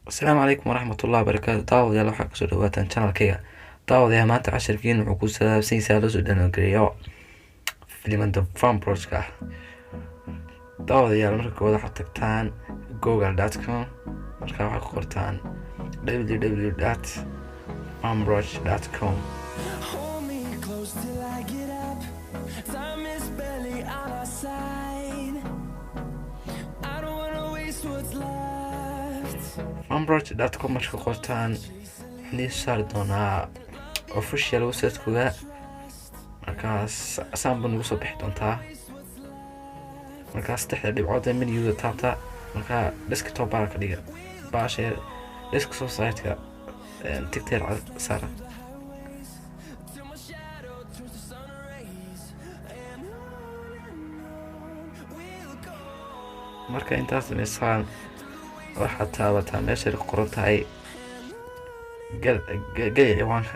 Asalaamu calaykum waraxmatullahi wabarakaatu. Daawadayaal waxaa kusoo dhawaataan channelkayga. Daawadayaal maanta casharkiin wuxuu ku saabsan yahay loo soo dhanaangeliyo filmanta Fanprojka ah. Daawadayaal marka koowaad waxaad tagtaan google.com, markaa waxaad ku qortaan www.fanproj.com. Fanproj.com marka qortaan waxaan saari doonaa official website-kooda, markaas asaan buu nagu soo bixi doontaa. markaas saddexda dhibcood ee menuga taabta, markaa desktop baa ka dhiga baashee desktop site-ka tigteer saara. marka intaas sameysaan waxaad taabataa meesha ku qoran tahay gal ciwaanka.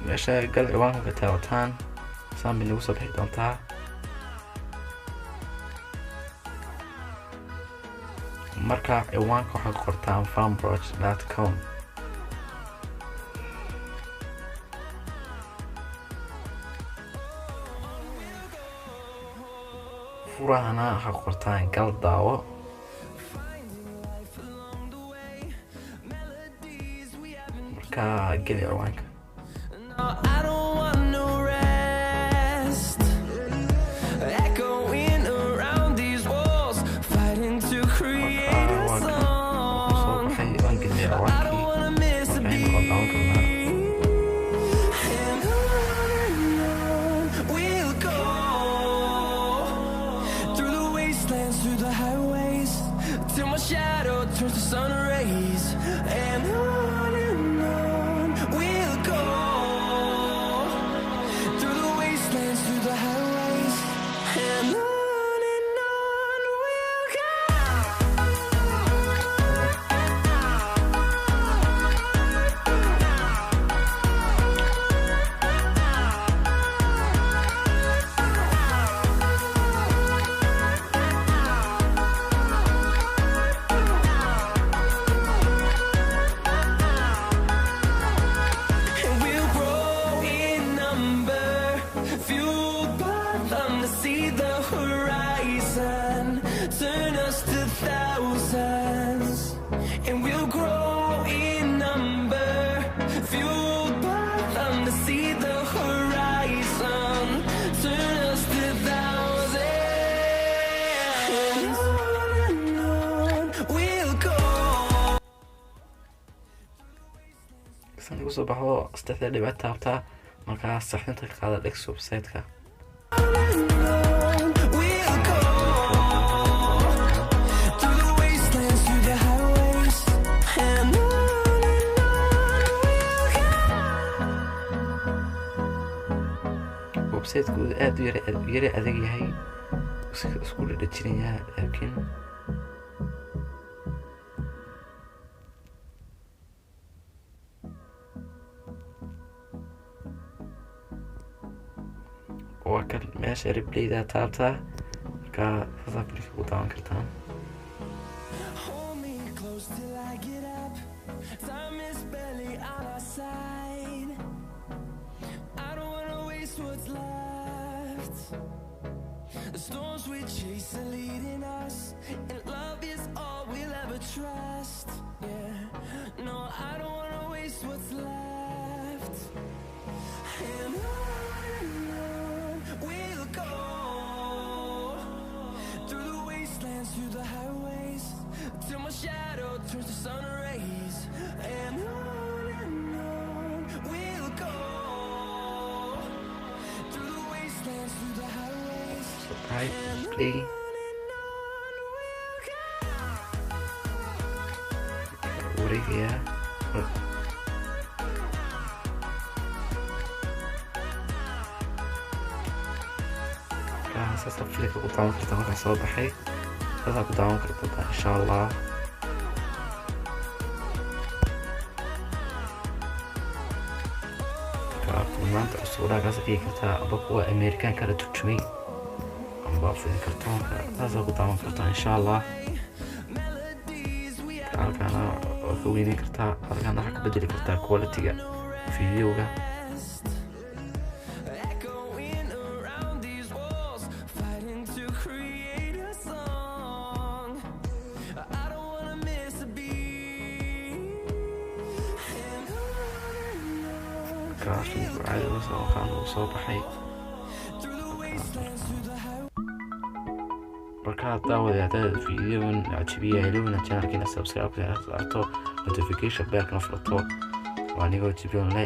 meesha gal ciwaanka ka taabataan saan bay nagu soo bixi doontaa. marka ciwaanka waxaad ku qortaan fanproj.com. furahana waxaad ku qortaan gal daawo. marka geli ciwaanka. Through the highways till my shadow turns to sun rays, and on we'll go. Through the wastelands, through the highways, and on we'll go. See the horizon, turn us to thousands, and we'll grow in number, fueled by them to see the horizon, turn us to thousands, and on we'll go. Saan ugu soo baxdo saddexda dhibcood taabtaa, markaas saxinta ka qaada desktop site-ka. website-kooda aad u yara adag yahay, isku dhadhajinayaa, laakiin waa kan meesha replayda taabtaa, markaa saasaa filmka ku daawan kartaan. The storms we chase are leading us, and love is all we'll ever trust. Yeah, no, I don't wanna waste what's left. And on we'll go. Through the wastelands, through the highways, till my shadow turns to sun rays. And on we'll go. Through the wastelands, through the highways. Right, play. wareegaya. sasa filmka ku daawan kartaa markaa soo baxay, sasa ku daawan kartaa insha Allah. maanta cusuub kaas dhigi kartaa aba kuwa American kala turjumay amba fidin kartoonka taasoo ku daawan kartaa insha allah. halkaana waa ka weyneyn kartaa, halkaana waxaa ka bedeli kartaa quality-ga videoga. soo baxay markaa daawada haddaad videogan cajibiya helowna channelkiina subscribe ka saarto notification bellkana furto waa anigoo jibion le